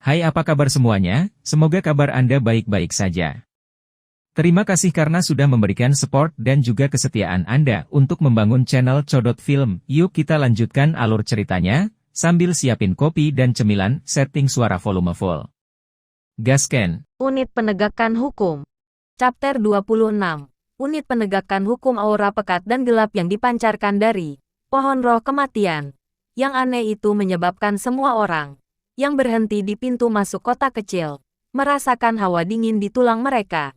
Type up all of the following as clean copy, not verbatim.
Hai, apa kabar semuanya? Semoga kabar Anda baik-baik saja. Terima kasih karena sudah memberikan support dan juga kesetiaan Anda untuk membangun channel Codot Film. Yuk kita lanjutkan alur ceritanya, sambil siapin kopi dan cemilan, setting suara volume full. Gasken. Unit Penegakan Hukum. Chapter 26. Unit Penegakan Hukum. Aura pekat dan gelap yang dipancarkan dari pohon roh kematian. Yang aneh itu menyebabkan semua orang yang berhenti di pintu masuk kota kecil merasakan hawa dingin di tulang mereka.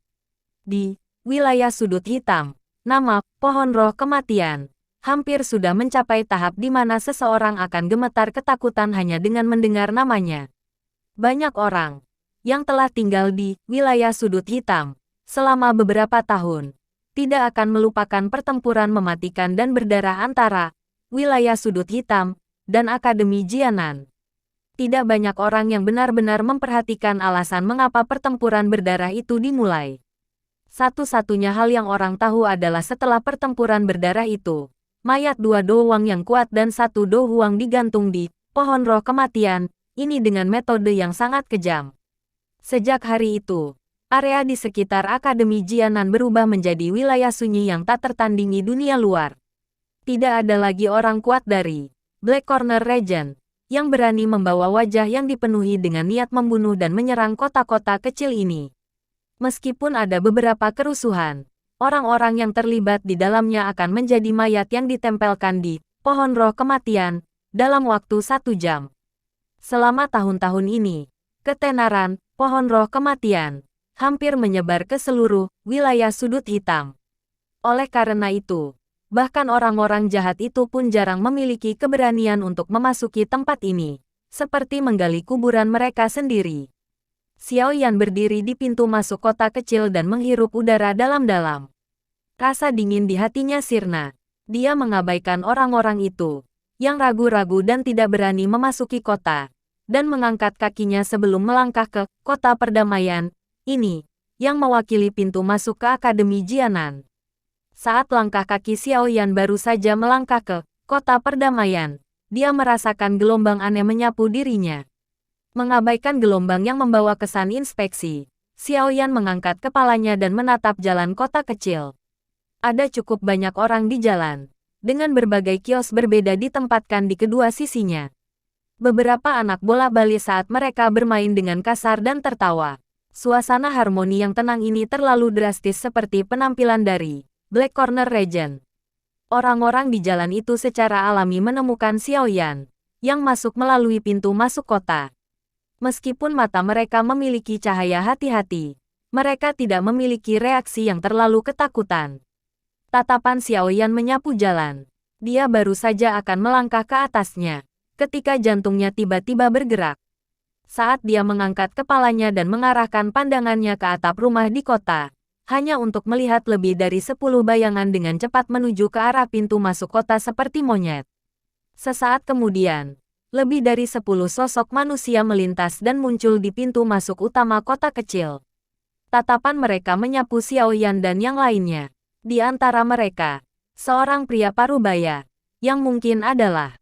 Di wilayah sudut hitam, nama pohon roh kematian hampir sudah mencapai tahap di mana seseorang akan gemetar ketakutan hanya dengan mendengar namanya. Banyak orang yang telah tinggal di wilayah sudut hitam selama beberapa tahun tidak akan melupakan pertempuran mematikan dan berdarah antara wilayah sudut hitam dan Akademi Jianan. Tidak banyak orang yang benar-benar memperhatikan alasan mengapa pertempuran berdarah itu dimulai. Satu-satunya hal yang orang tahu adalah setelah pertempuran berdarah itu, mayat dua Do Huang yang kuat dan satu Do Huang digantung di pohon roh kematian, ini dengan metode yang sangat kejam. Sejak hari itu, area di sekitar Akademi Jianan berubah menjadi wilayah sunyi yang tak tertandingi dunia luar. Tidak ada lagi orang kuat dari Black Corner Region yang berani membawa wajah yang dipenuhi dengan niat membunuh dan menyerang kota-kota kecil ini. Meskipun ada beberapa kerusuhan, orang-orang yang terlibat di dalamnya akan menjadi mayat yang ditempelkan di pohon roh kematian dalam waktu 1 jam. Selama tahun-tahun ini, ketenaran pohon roh kematian hampir menyebar ke seluruh wilayah sudut hitam. Oleh karena itu, bahkan orang-orang jahat itu pun jarang memiliki keberanian untuk memasuki tempat ini, seperti menggali kuburan mereka sendiri. Xiao Yan berdiri di pintu masuk kota kecil dan menghirup udara dalam-dalam. Rasa dingin di hatinya sirna. Dia mengabaikan orang-orang itu, yang ragu-ragu dan tidak berani memasuki kota, dan mengangkat kakinya sebelum melangkah ke kota perdamaian, ini, yang mewakili pintu masuk ke Akademi Jianan. Saat langkah kaki Xiao Yan baru saja melangkah ke kota perdamaian, dia merasakan gelombang aneh menyapu dirinya. Mengabaikan gelombang yang membawa kesan inspeksi, Xiao Yan mengangkat kepalanya dan menatap jalan kota kecil. Ada cukup banyak orang di jalan, dengan berbagai kios berbeda ditempatkan di kedua sisinya. Beberapa anak bola-bali saat mereka bermain dengan kasar dan tertawa. Suasana harmoni yang tenang ini terlalu drastis seperti penampilan dari Black Corner Region. Orang-orang di jalan itu secara alami menemukan Xiao Yan, yang masuk melalui pintu masuk kota. Meskipun mata mereka memiliki cahaya hati-hati, mereka tidak memiliki reaksi yang terlalu ketakutan. Tatapan Xiao Yan menyapu jalan. Dia baru saja akan melangkah ke atasnya, ketika jantungnya tiba-tiba bergerak. Saat dia mengangkat kepalanya dan mengarahkan pandangannya ke atap rumah di kota, hanya untuk melihat lebih dari 10 bayangan dengan cepat menuju ke arah pintu masuk kota seperti monyet. Sesaat kemudian, lebih dari 10 sosok manusia melintas dan muncul di pintu masuk utama kota kecil. Tatapan mereka menyapu Xiao Yan dan yang lainnya. Di antara mereka, seorang pria parubaya, yang mungkin adalah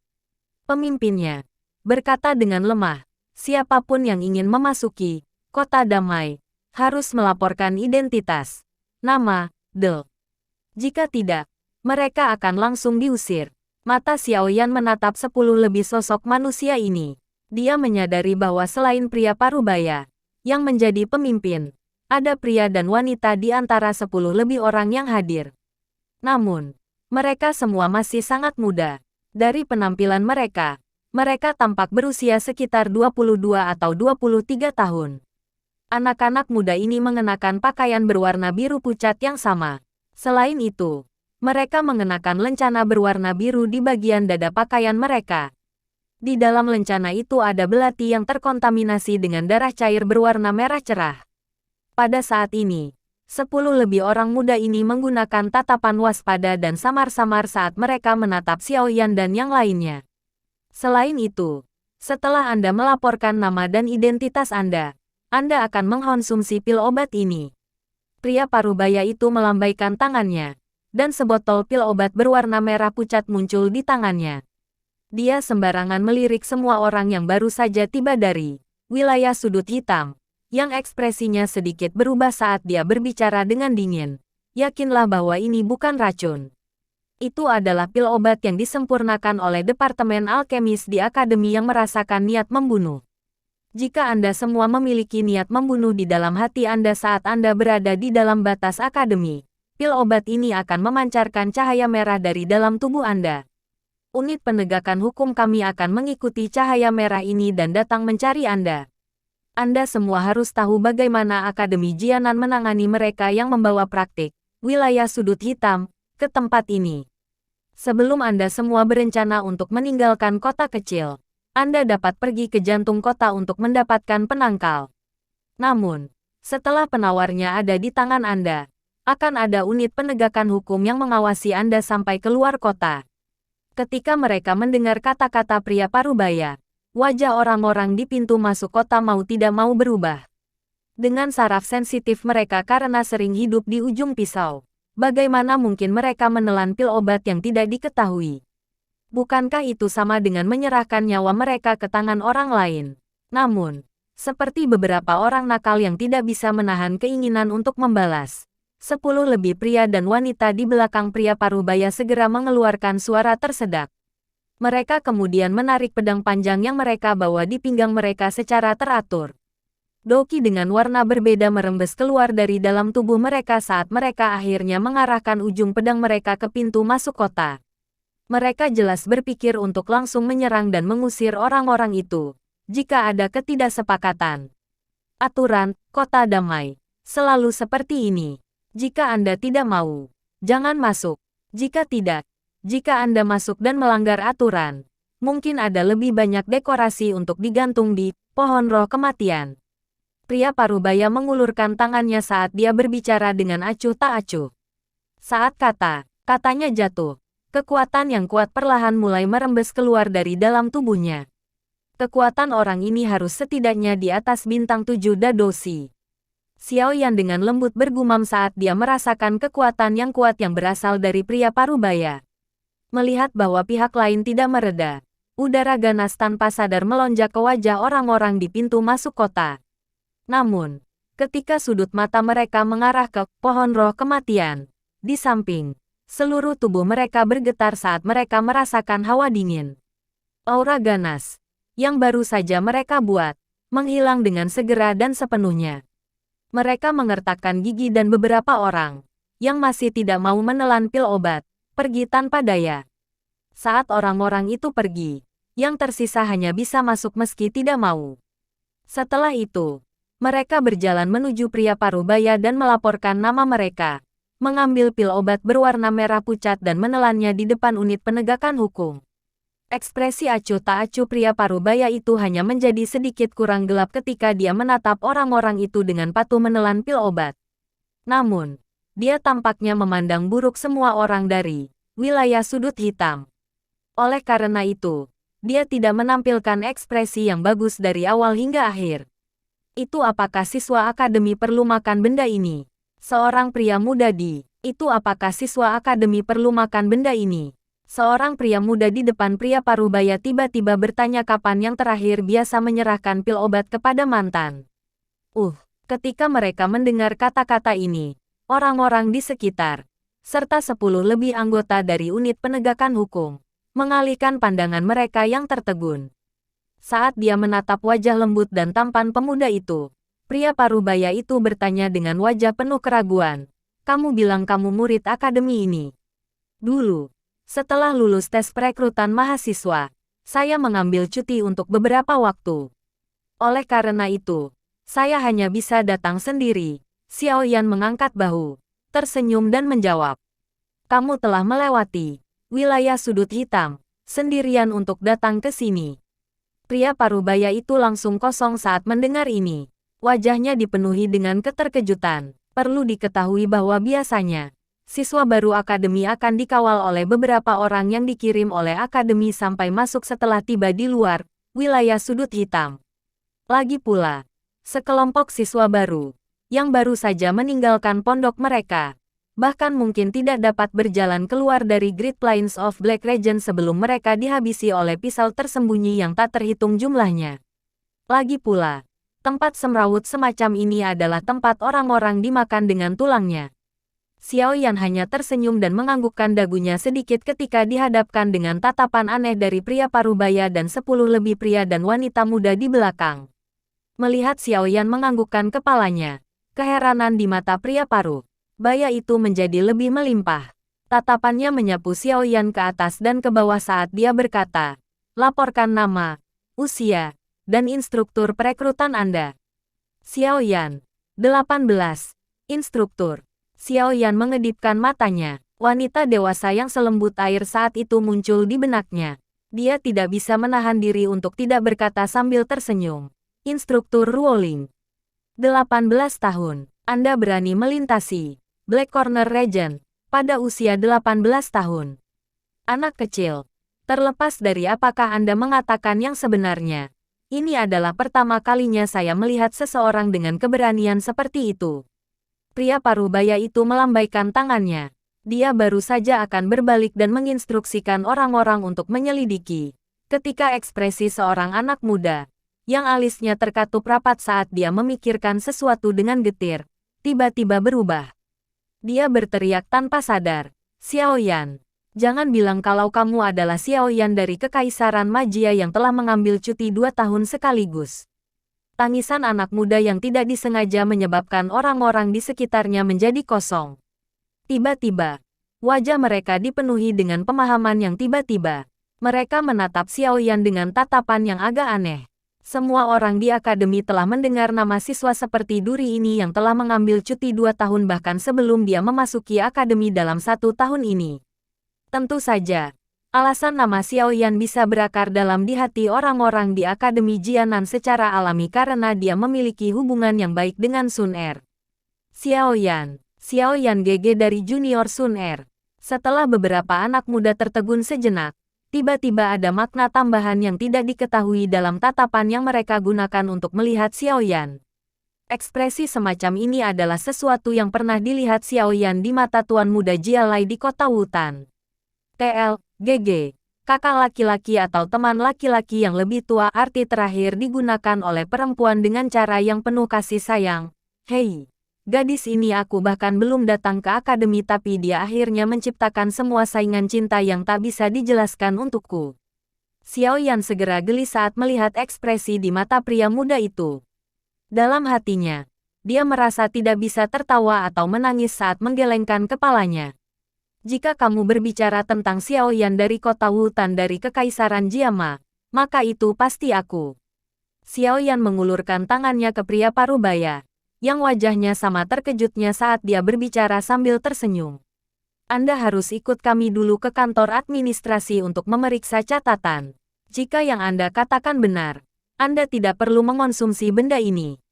pemimpinnya, berkata dengan lemah, siapapun yang ingin memasuki kota damai, harus melaporkan identitas, nama, jika tidak, mereka akan langsung diusir. Mata Xiao Yan menatap 10 lebih sosok manusia ini. Dia menyadari bahwa selain pria parubaya, yang menjadi pemimpin, ada pria dan wanita di antara 10 lebih orang yang hadir. Namun, mereka semua masih sangat muda. Dari penampilan mereka, mereka tampak berusia sekitar 22 atau 23 tahun. Anak-anak muda ini mengenakan pakaian berwarna biru pucat yang sama. Selain itu, mereka mengenakan lencana berwarna biru di bagian dada pakaian mereka. Di dalam lencana itu ada belati yang terkontaminasi dengan darah cair berwarna merah cerah. Pada saat ini, 10 lebih orang muda ini menggunakan tatapan waspada dan samar-samar saat mereka menatap Xiao Yan dan yang lainnya. Selain itu, setelah Anda melaporkan nama dan identitas Anda akan mengkonsumsi pil obat ini. Pria parubaya itu melambaikan tangannya, dan sebotol pil obat berwarna merah pucat muncul di tangannya. Dia sembarangan melirik semua orang yang baru saja tiba dari Wilayah sudut hitam, yang ekspresinya sedikit berubah saat dia berbicara dengan dingin. Yakinlah bahwa ini bukan racun. Itu adalah pil obat yang disempurnakan oleh Departemen Alkemis di Akademi yang merasakan niat membunuh. Jika Anda semua memiliki niat membunuh di dalam hati Anda saat Anda berada di dalam batas Akademi, pil obat ini akan memancarkan cahaya merah dari dalam tubuh Anda. Unit penegakan hukum kami akan mengikuti cahaya merah ini dan datang mencari Anda. Anda semua harus tahu bagaimana Akademi Jianan menangani mereka yang membawa praktik wilayah sudut hitam ke tempat ini. Sebelum Anda semua berencana untuk meninggalkan kota kecil, Anda dapat pergi ke jantung kota untuk mendapatkan penangkal. Namun, setelah penawarnya ada di tangan Anda, akan ada unit penegakan hukum yang mengawasi Anda sampai keluar kota. Ketika mereka mendengar kata-kata pria parubaya, wajah orang-orang di pintu masuk kota mau tidak mau berubah. Dengan saraf sensitif mereka karena sering hidup di ujung pisau, bagaimana mungkin mereka menelan pil obat yang tidak diketahui? Bukankah itu sama dengan menyerahkan nyawa mereka ke tangan orang lain? Namun, seperti beberapa orang nakal yang tidak bisa menahan keinginan untuk membalas, 10 lebih pria dan wanita di belakang pria parubaya segera mengeluarkan suara tersedak. Mereka kemudian menarik pedang panjang yang mereka bawa di pinggang mereka secara teratur. Doki dengan warna berbeda merembes keluar dari dalam tubuh mereka saat mereka akhirnya mengarahkan ujung pedang mereka ke pintu masuk kota. Mereka jelas berpikir untuk langsung menyerang dan mengusir orang-orang itu, jika ada ketidaksepakatan. Aturan, kota damai, selalu seperti ini. Jika Anda tidak mau, jangan masuk. Jika tidak, jika Anda masuk dan melanggar aturan, mungkin ada lebih banyak dekorasi untuk digantung di pohon roh kematian. Pria parubaya mengulurkan tangannya saat dia berbicara dengan acuh tak acuh. Saat katanya jatuh, kekuatan yang kuat perlahan mulai merembes keluar dari dalam tubuhnya. Kekuatan orang ini harus setidaknya di atas bintang 7 Dadoshi. Xiao Yan dengan lembut bergumam saat dia merasakan kekuatan yang kuat yang berasal dari pria parubaya. Melihat bahwa pihak lain tidak mereda, udara ganas tanpa sadar melonjak ke wajah orang-orang di pintu masuk kota. Namun, ketika sudut mata mereka mengarah ke pohon roh kematian, di samping, seluruh tubuh mereka bergetar saat mereka merasakan hawa dingin. Aura ganas, yang baru saja mereka buat, menghilang dengan segera dan sepenuhnya. Mereka mengertakkan gigi dan beberapa orang, yang masih tidak mau menelan pil obat, pergi tanpa daya. Saat orang-orang itu pergi, yang tersisa hanya bisa masuk meski tidak mau. Setelah itu, mereka berjalan menuju pria parubaya dan melaporkan nama mereka, mengambil pil obat berwarna merah pucat dan menelannya di depan unit penegakan hukum. Ekspresi acuh tak acuh pria parubaya itu hanya menjadi sedikit kurang gelap ketika dia menatap orang-orang itu dengan patuh menelan pil obat. Namun, dia tampaknya memandang buruk semua orang dari wilayah sudut hitam. Oleh karena itu, dia tidak menampilkan ekspresi yang bagus dari awal hingga akhir. Itu apakah siswa akademi perlu makan benda ini? Seorang pria muda itu apakah siswa akademi perlu makan benda ini? Seorang pria muda di depan pria parubaya tiba-tiba bertanya kapan yang terakhir biasa menyerahkan pil obat kepada mantan. Ketika mereka mendengar kata-kata ini, orang-orang di sekitar, serta 10 lebih anggota dari unit penegakan hukum, mengalihkan pandangan mereka yang tertegun. Saat dia menatap wajah lembut dan tampan pemuda itu, pria parubaya itu bertanya dengan wajah penuh keraguan, "Kamu bilang kamu murid akademi ini?" "Dulu, setelah lulus tes perekrutan mahasiswa, saya mengambil cuti untuk beberapa waktu. Oleh karena itu, saya hanya bisa datang sendiri." Xiao Yan mengangkat bahu, tersenyum dan menjawab, "Kamu telah melewati wilayah sudut hitam sendirian untuk datang ke sini." Pria parubaya itu langsung kosong saat mendengar ini. Wajahnya dipenuhi dengan keterkejutan. Perlu diketahui bahwa biasanya, siswa baru akademi akan dikawal oleh beberapa orang yang dikirim oleh akademi sampai masuk setelah tiba di luar wilayah sudut hitam. Lagi pula, sekelompok siswa baru, yang baru saja meninggalkan pondok mereka, bahkan mungkin tidak dapat berjalan keluar dari Great Plains of Black Region sebelum mereka dihabisi oleh pisau tersembunyi yang tak terhitung jumlahnya. Lagi pula, tempat semrawut semacam ini adalah tempat orang-orang dimakan dengan tulangnya. Xiao Yan hanya tersenyum dan menganggukkan dagunya sedikit ketika dihadapkan dengan tatapan aneh dari pria parubaya dan 10 lebih pria dan wanita muda di belakang. Melihat Xiao Yan menganggukkan kepalanya, keheranan di mata pria parubaya itu menjadi lebih melimpah. Tatapannya menyapu Xiao Yan ke atas dan ke bawah saat dia berkata, "Laporkan nama, usia, dan instruktur perekrutan Anda." Xiao Yan, 18, instruktur. Xiao Yan mengedipkan matanya. Wanita dewasa yang selembut air saat itu muncul di benaknya. Dia tidak bisa menahan diri untuk tidak berkata sambil tersenyum. Instruktur Ruoling. 18 tahun. Anda berani melintasi Black Corner Region pada usia 18 tahun. Anak kecil. Terlepas dari apakah Anda mengatakan yang sebenarnya, ini adalah pertama kalinya saya melihat seseorang dengan keberanian seperti itu. Pria parubaya itu melambaikan tangannya. Dia baru saja akan berbalik dan menginstruksikan orang-orang untuk menyelidiki. Ketika ekspresi seorang anak muda, yang alisnya terkatup rapat saat dia memikirkan sesuatu dengan getir, tiba-tiba berubah. Dia berteriak tanpa sadar, "Xiao Yan, jangan bilang kalau kamu adalah Xiao Yan dari Kekaisaran Magia yang telah mengambil cuti 2 tahun sekaligus." Tangisan anak muda yang tidak disengaja menyebabkan orang-orang di sekitarnya menjadi kosong. Tiba-tiba, wajah mereka dipenuhi dengan pemahaman yang tiba-tiba. Mereka menatap Xiao Yan dengan tatapan yang agak aneh. Semua orang di akademi telah mendengar nama siswa seperti duri ini yang telah mengambil cuti 2 tahun bahkan sebelum dia memasuki akademi dalam 1 tahun ini. Tentu saja, alasan nama Xiao Yan bisa berakar dalam di hati orang-orang di Akademi Jianan secara alami karena dia memiliki hubungan yang baik dengan Sun Er. Xiao Yan GG dari Junior Sun Er. Setelah beberapa anak muda tertegun sejenak, tiba-tiba ada makna tambahan yang tidak diketahui dalam tatapan yang mereka gunakan untuk melihat Xiao Yan. Ekspresi semacam ini adalah sesuatu yang pernah dilihat Xiao Yan di mata tuan muda Jialai di kota Wutan. TL, GG, kakak laki-laki atau teman laki-laki yang lebih tua arti terakhir digunakan oleh perempuan dengan cara yang penuh kasih sayang. Hei, gadis ini aku bahkan belum datang ke akademi tapi dia akhirnya menciptakan semua saingan cinta yang tak bisa dijelaskan untukku. Xiao Yan segera geli saat melihat ekspresi di mata pria muda itu. Dalam hatinya, dia merasa tidak bisa tertawa atau menangis saat menggelengkan kepalanya. Jika kamu berbicara tentang Xiao Yan dari kota Wutan dari Kekaisaran Jiama, maka itu pasti aku. Xiao Yan mengulurkan tangannya ke pria parubaya, yang wajahnya sama terkejutnya saat dia berbicara sambil tersenyum. Anda harus ikut kami dulu ke kantor administrasi untuk memeriksa catatan. Jika yang Anda katakan benar, Anda tidak perlu mengonsumsi benda ini.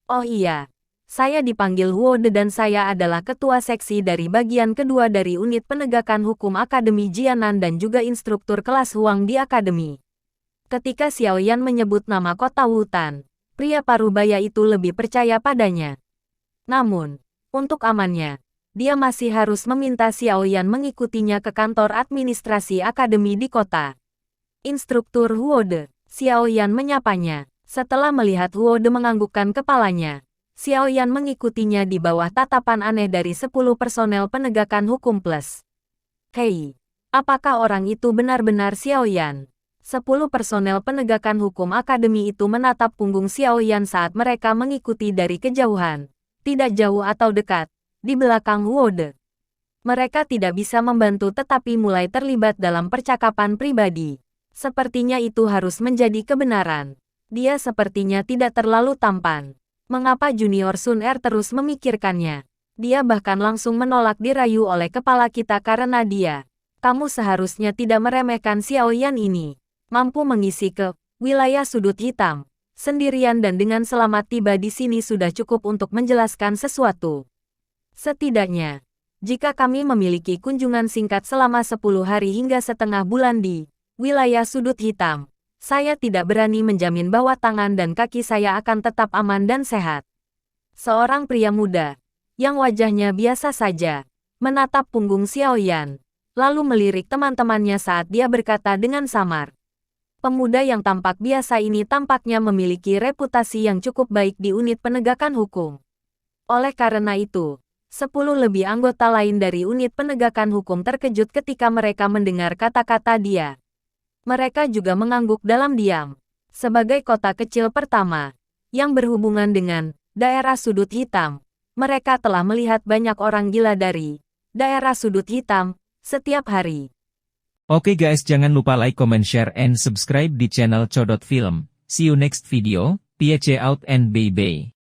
Oh iya. Saya dipanggil Huode dan saya adalah ketua seksi dari bagian kedua dari unit penegakan hukum Akademi Jianan dan juga instruktur kelas Huang di Akademi. Ketika Xiao Yan menyebut nama kota Wutan, pria parubaya itu lebih percaya padanya. Namun, untuk amannya, dia masih harus meminta Xiao Yan mengikutinya ke kantor administrasi Akademi di kota. Instruktur Huode, Xiao Yan menyapanya. Setelah melihat Huode menganggukkan kepalanya, Xiao Yan mengikutinya di bawah tatapan aneh dari 10 personel penegakan hukum plus. Hei, apakah orang itu benar-benar Xiao Yan? 10 personel penegakan hukum akademi itu menatap punggung Xiao Yan saat mereka mengikuti dari kejauhan, tidak jauh atau dekat, di belakang Huode. Mereka tidak bisa membantu tetapi mulai terlibat dalam percakapan pribadi. Sepertinya itu harus menjadi kebenaran. Dia sepertinya tidak terlalu tampan. Mengapa Junior Sun Er terus memikirkannya? Dia bahkan langsung menolak dirayu oleh kepala kita karena dia. Kamu seharusnya tidak meremehkan Xiao Yan ini. Mampu mengisi ke wilayah sudut hitam sendirian dan dengan selamat tiba di sini sudah cukup untuk menjelaskan sesuatu. Setidaknya, jika kami memiliki kunjungan singkat selama 10 hari hingga setengah bulan di wilayah sudut hitam, saya tidak berani menjamin bahwa tangan dan kaki saya akan tetap aman dan sehat. Seorang pria muda, yang wajahnya biasa saja, menatap punggung Xiao Yan, lalu melirik teman-temannya saat dia berkata dengan samar. Pemuda yang tampak biasa ini tampaknya memiliki reputasi yang cukup baik di unit penegakan hukum. Oleh karena itu, 10 lebih anggota lain dari unit penegakan hukum terkejut ketika mereka mendengar kata-kata dia. Mereka juga mengangguk dalam diam. Sebagai kota kecil pertama yang berhubungan dengan daerah sudut hitam, mereka telah melihat banyak orang gila dari daerah sudut hitam setiap hari. Oke guys, jangan lupa like, comment, share, and subscribe di channel Codot Film. See you next video, peace out and bye-bye.